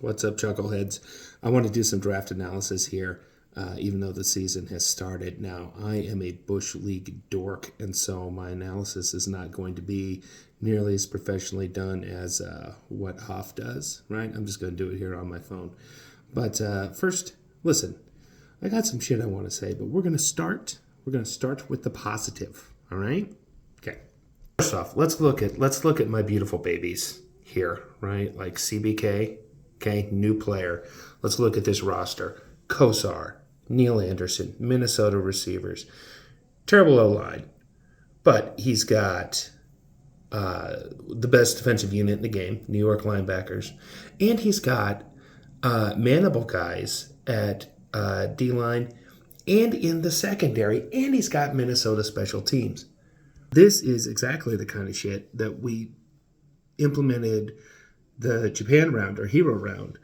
What's up, chuckleheads? I want to do some draft analysis here, even though the season has started. Now, I am a Bush League dork, and so my analysis is not going to be nearly as professionally done as what Hoff does, right? I'm just going to do it here on my phone. But first, listen, I got some shit I want to say, but we're going to start with the positive, all right? Okay. First off, let's look at my beautiful babies here, right? Like CBK. Okay, new player. Let's look at this roster. Kosar, Neil Anderson, Minnesota receivers. Terrible O-line. But he's got the best defensive unit in the game, New York linebackers. And he's got manable guys at D-line and in the secondary. And he's got Minnesota special teams. This is exactly the kind of shit that we implemented the Japan round or Hero round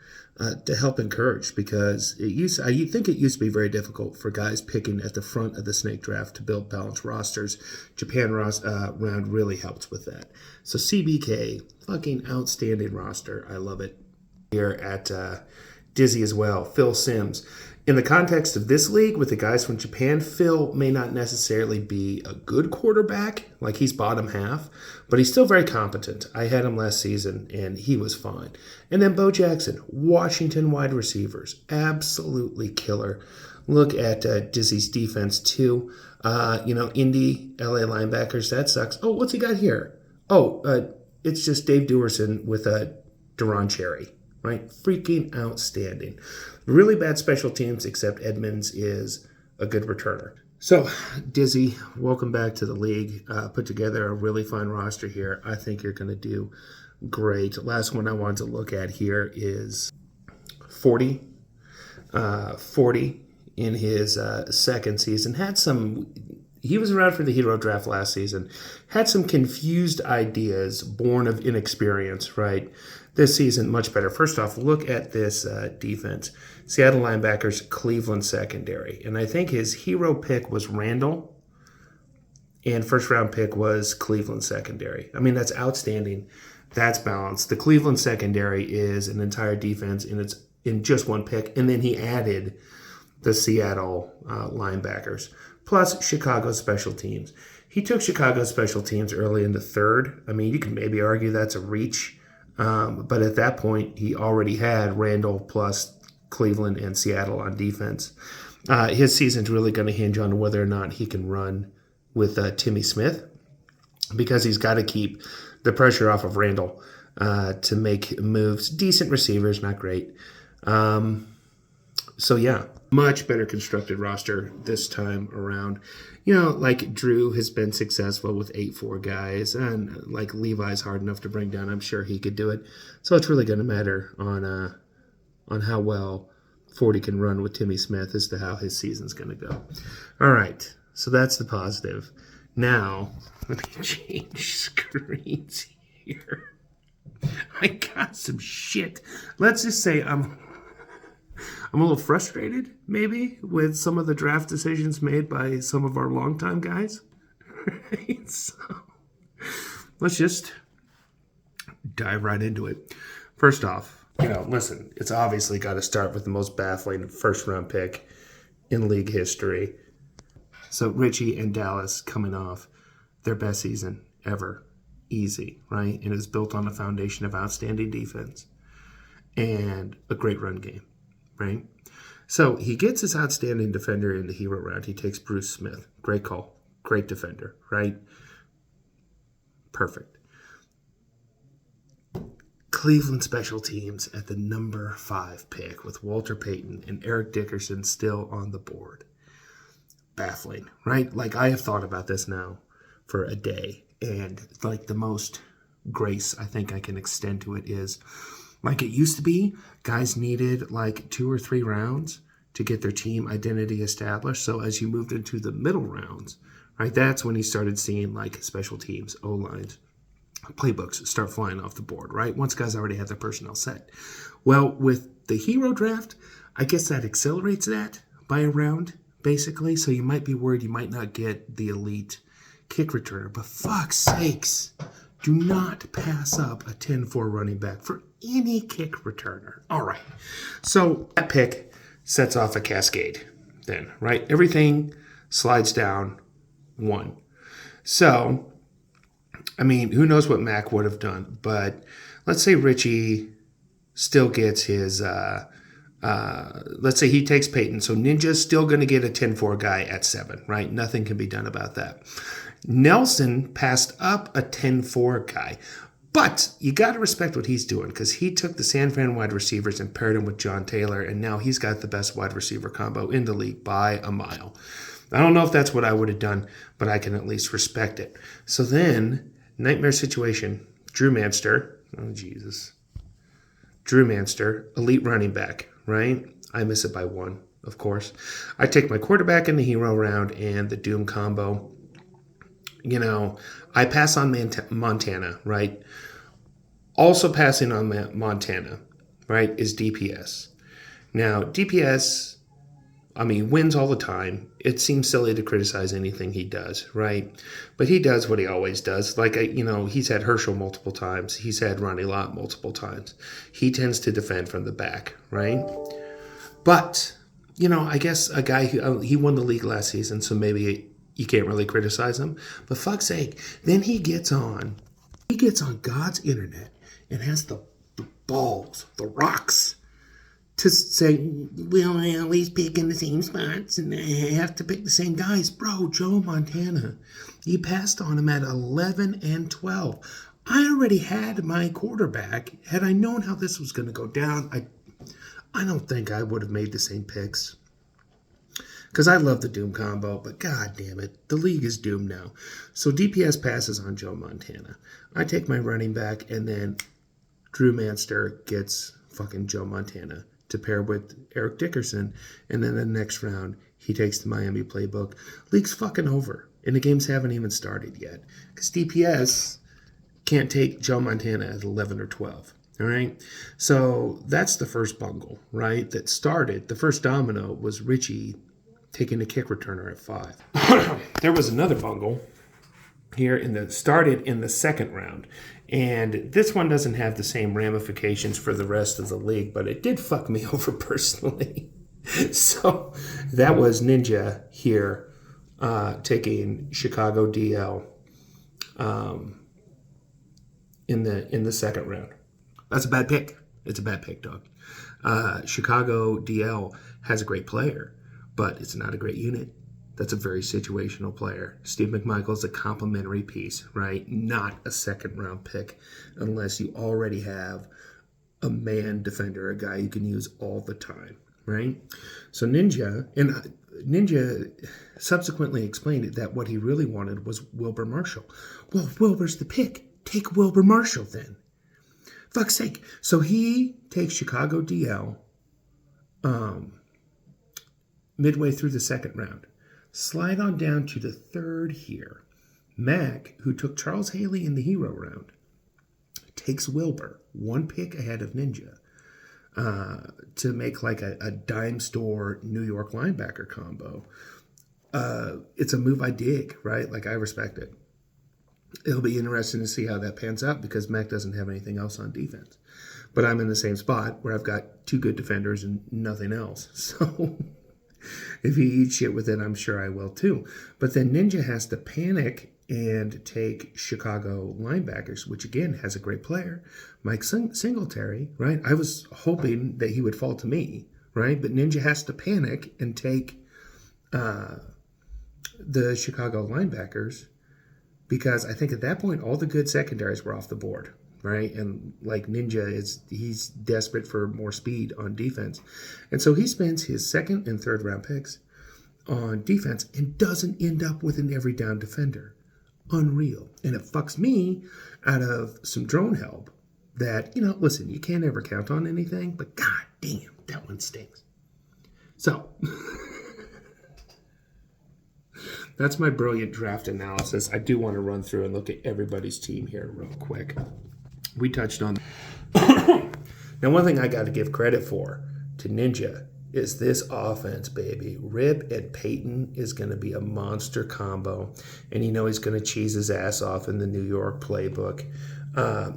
to help encourage, because you think it used to be very difficult for guys picking at the front of the snake draft to build balanced rosters. Japan round really helps with that. So CBK, fucking outstanding roster. I love it. Here at Dizzy as well, Phil Simms. In the context of this league with the guys from Japan, Phil may not necessarily be a good quarterback, like he's bottom half, but he's still very competent. I had him last season, and he was fine. And then Bo Jackson, Washington wide receivers, absolutely killer. Look at Dizzy's defense, too. Indy, LA linebackers, that sucks. Oh, what's he got here? It's just Dave Duerson with Duron Cherry. Right? Freaking outstanding. Really bad special teams, except Edmonds is a good returner. So, Dizzy, welcome back to the league. Put together a really fun roster here. I think you're going to do great. Last one I wanted to look at here is 40. 40 in his second season. He was around for the Hero Draft last season. Had some confused ideas born of inexperience, right? This season, much better. First off, look at this defense. Seattle linebackers, Cleveland secondary. And I think his hero pick was Randall, and first round pick was Cleveland secondary. I mean, that's outstanding. That's balanced. The Cleveland secondary is an entire defense, and it's in just one pick. And then he added the Seattle linebackers, plus Chicago special teams. He took Chicago special teams early in the third. I mean, you can maybe argue that's a reach. But at that point, he already had Randall plus Cleveland and Seattle on defense. His season's really going to hinge on whether or not he can run with Timmy Smith, because he's got to keep the pressure off of Randall to make moves. Decent receivers, not great. Much better constructed roster this time around. Like Drew has been successful with 8-4 guys, and like Levi's hard enough to bring down. I'm sure he could do it. So it's really going to matter on how well 40 can run with Timmy Smith as to how his season's going to go. All right, so that's the positive. Now, let me change screens here. I got some shit. Let's just say I'm a little frustrated, maybe, with some of the draft decisions made by some of our longtime guys. Right? So let's just dive right into it. First off, listen, it's obviously got to start with the most baffling first-round pick in league history. So Richie and Dallas coming off their best season ever. Easy, right? And it's built on a foundation of outstanding defense and a great run game. Right? So he gets his outstanding defender in the hero round. He takes Bruce Smith. Great call. Great defender, right? Perfect. Cleveland special teams at the number 5 pick with Walter Payton and Eric Dickerson still on the board. Baffling, right? Like, I have thought about this now for a day, and like the most grace I think I can extend to it is, like it used to be, guys needed like 2 or 3 rounds to get their team identity established. So as you moved into the middle rounds, right, that's when you started seeing like special teams, O-lines, playbooks start flying off the board, right? Once guys already had their personnel set. Well, with the hero draft, I guess that accelerates that by a round, basically. So you might be worried you might not get the elite kick returner. But fuck's sakes, Do not pass up a 10-4 running back for any kick returner. All right. So that pick sets off a cascade then, right? Everything slides down one. So, I mean, who knows what Mac would have done, but let's say Richie still gets his, let's say he takes Peyton. So Ninja's still going to get a 10-4 guy at 7, right? Nothing can be done about that. Nelson passed up a 10-4 guy, but you got to respect what he's doing because he took the San Fran wide receivers and paired him with John Taylor, and now he's got the best wide receiver combo in the league by a mile. I don't know if that's what I would have done, but I can at least respect it. So then, nightmare situation, Drew Manster. Oh, Jesus. Drew Manster, elite running back, right? I miss it by 1, of course. I take my quarterback in the hero round and the Doom combo. You know, I pass on Montana, right? Also passing on Montana, right, is DPS. Now, DPS, I mean, wins all the time. It seems silly to criticize anything he does, right? But he does what he always does. Like, he's had Herschel multiple times. He's had Ronnie Lott multiple times. He tends to defend from the back, right? But, I guess a guy who, he won the league last season, so maybe you can't really criticize him. But fuck's sake, then he gets on God's internet and has the balls, the rocks, to say, well, I always pick in the same spots and I have to pick the same guys. Bro, Joe Montana, you passed on him at 11 and 12. I already had my quarterback. Had I known how this was going to go down, I don't think I would have made the same picks. Because I love the Doom combo, but god damn it, the league is doomed now. So DPS passes on Joe Montana. I take my running back, and then Drew Manster gets fucking Joe Montana to pair with Eric Dickerson, and then the next round, he takes the Miami playbook. League's fucking over, and the games haven't even started yet. Because DPS can't take Joe Montana at 11 or 12, all right? So that's the first bungle, right, that started. The first domino was Richie taking a kick returner at 5. There was another bungle here started in the second round. And this one doesn't have the same ramifications for the rest of the league, but it did fuck me over personally. So that was Ninja here taking Chicago DL in the second round. That's a bad pick. It's a bad pick, dog. Chicago DL has a great player, but it's not a great unit. That's a very situational player. Steve McMichael's a complimentary piece, right? Not a second-round pick unless you already have a man defender, a guy you can use all the time, right? So Ninja subsequently explained it that what he really wanted was Wilber Marshall. Well, if Wilber's the pick, take Wilber Marshall then. Fuck's sake. So he takes Chicago DL midway through the second round. Slide on down to the third here. Mac, who took Charles Haley in the hero round, takes Wilber, 1 pick ahead of Ninja, to make like a dime store New York linebacker combo. It's a move I dig, right? Like, I respect it. It'll be interesting to see how that pans out because Mac doesn't have anything else on defense. But I'm in the same spot where I've got 2 good defenders and nothing else. So if he eats shit with it, I'm sure I will too. But then Ninja has to panic and take Chicago linebackers, which again has a great player, Mike Singletary, right? I was hoping that he would fall to me, right? But Ninja has to panic and take the Chicago linebackers because I think at that point all the good secondaries were off the board, right? And like Ninja, he's desperate for more speed on defense. And so he spends his second and third round picks on defense and doesn't end up with an every down defender. Unreal. And it fucks me out of some drone help that, listen, you can't ever count on anything, but god damn, that one stinks. So that's my brilliant draft analysis. I do want to run through and look at everybody's team here real quick. We touched on now, one thing I got to give credit for to Ninja is this offense, baby. Rip and Peyton is going to be a monster combo, and he's going to cheese his ass off in the New York playbook.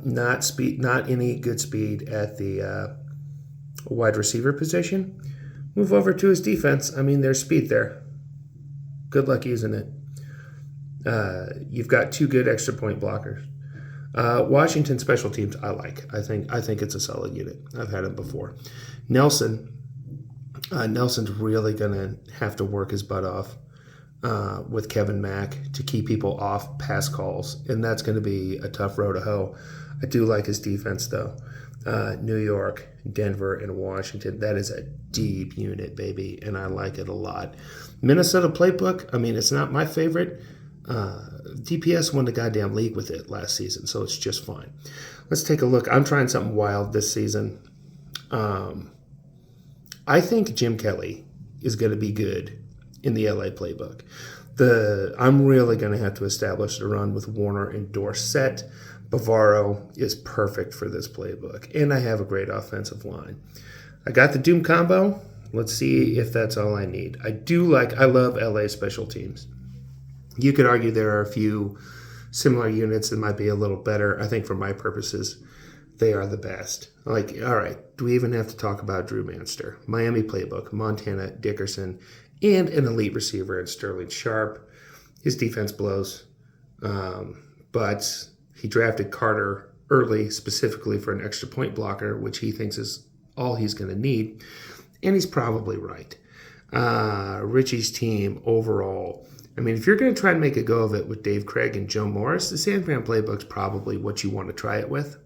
Not any good speed at the wide receiver position. Move over to his defense. I mean, there's speed there. Good luck using it. You've got 2 good extra point blockers. Washington special teams, I like. I think it's a solid unit. I've had him before. Nelson's really gonna have to work his butt off with Kevin Mack to keep people off pass calls, and that's going to be a tough row to hoe. I do like his defense though. New York, Denver, and Washington. That is a deep unit, baby, and I like it a lot. Minnesota playbook. I mean, it's not my favorite. DPS won the goddamn league with it last season, so it's just fine. Let's take a look. I'm trying something wild this season. I think Jim Kelly is going to be good in the LA playbook. I'm really going to have to establish the run with Warner and Dorsett. Bavaro is perfect for this playbook, and I have a great offensive line. I got the Doom combo. Let's see if that's all I need. I love LA special teams. You could argue there are a few similar units that might be a little better. I think for my purposes, they are the best. Like, all right, do we even have to talk about Drew Manster? Miami playbook, Montana Dickerson, and an elite receiver in Sterling Sharp. His defense blows, but he drafted Carter early specifically for an extra point blocker, which he thinks is all he's going to need, and he's probably right. Richie's team overall, I mean, if you're going to try and make a go of it with Dave Craig and Joe Morris, the San Fran playbook's probably what you want to try it with.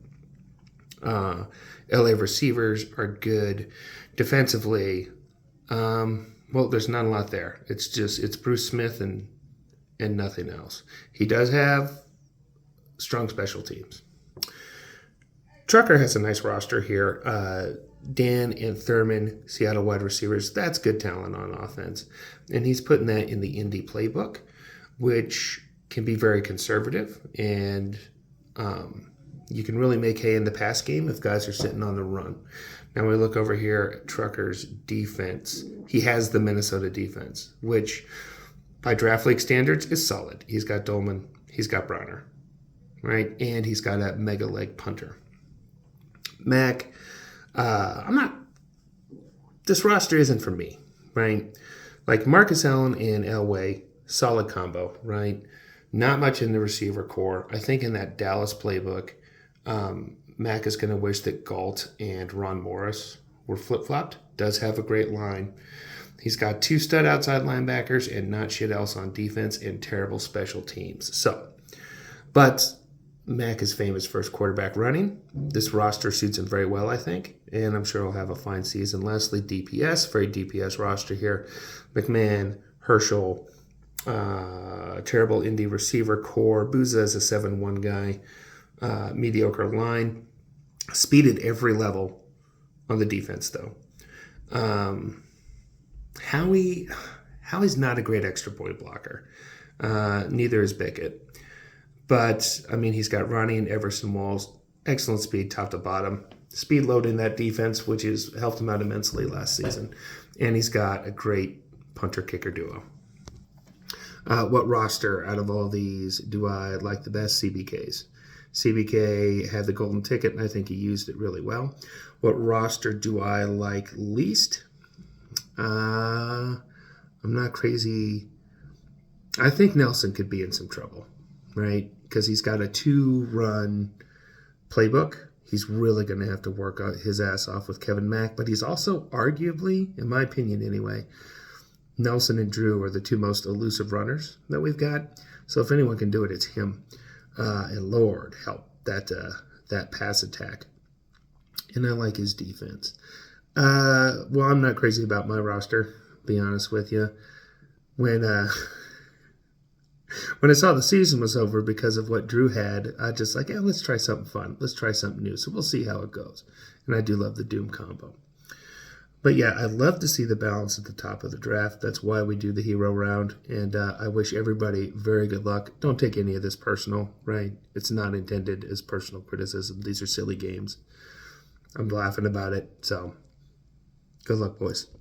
LA receivers are good. Defensively, well, there's not a lot there. It's Bruce Smith and nothing else. He does have strong special teams. Trucker has a nice roster here. Dan and Thurman, Seattle wide receivers. That's good talent on offense. And he's putting that in the Indy playbook, which can be very conservative. And you can really make hay in the pass game if guys are sitting on the run. Now we look over here at Trucker's defense. He has the Minnesota defense, which by draft league standards is solid. He's got Dolman. He's got Browner, right? And he's got that mega leg punter. Mac, this roster isn't for me, right? Like Marcus Allen and Elway, solid combo, right? Not much in the receiver core. I think in that Dallas playbook, Mac is going to wish that Galt and Ron Morris were flip-flopped. Does have a great line. He's got 2 stud outside linebackers and not shit else on defense and terrible special teams. But Mac is famous for his quarterback running. This roster suits him very well, I think, and I'm sure he'll have a fine season. Lastly, DPS, very DPS roster here. McMahon, Herschel, terrible Indy receiver core. Booza is a 7-1 guy. Mediocre line. Speed at every level on the defense, though. Howie's not a great extra point blocker. Neither is Bickett. But, I mean, he's got Ronnie and Everson Walls. Excellent speed top to bottom. Speed load in that defense, which has helped him out immensely last season. And he's got a great punter-kicker duo. What roster out of all these do I like the best? CBK's. CBK had the golden ticket, and I think he used it really well. What roster do I like least? I'm not crazy. I think Nelson could be in some trouble, right? Because he's got a 2-run playbook. He's really going to have to work his ass off with Kevin Mack, but he's also arguably, in my opinion anyway, Nelson and Drew are the 2 most elusive runners that we've got. So if anyone can do it, it's him. And Lord help that pass attack. And I like his defense. Well, I'm not crazy about my roster, to be honest with you. When I saw the season was over because of what Drew had, I just like, let's try something fun. Let's try something new. So we'll see how it goes. And I do love the Doom combo. But yeah, I'd love to see the balance at the top of the draft. That's why we do the hero round. And I wish everybody very good luck. Don't take any of this personal, right? It's not intended as personal criticism. These are silly games. I'm laughing about it. So good luck, boys.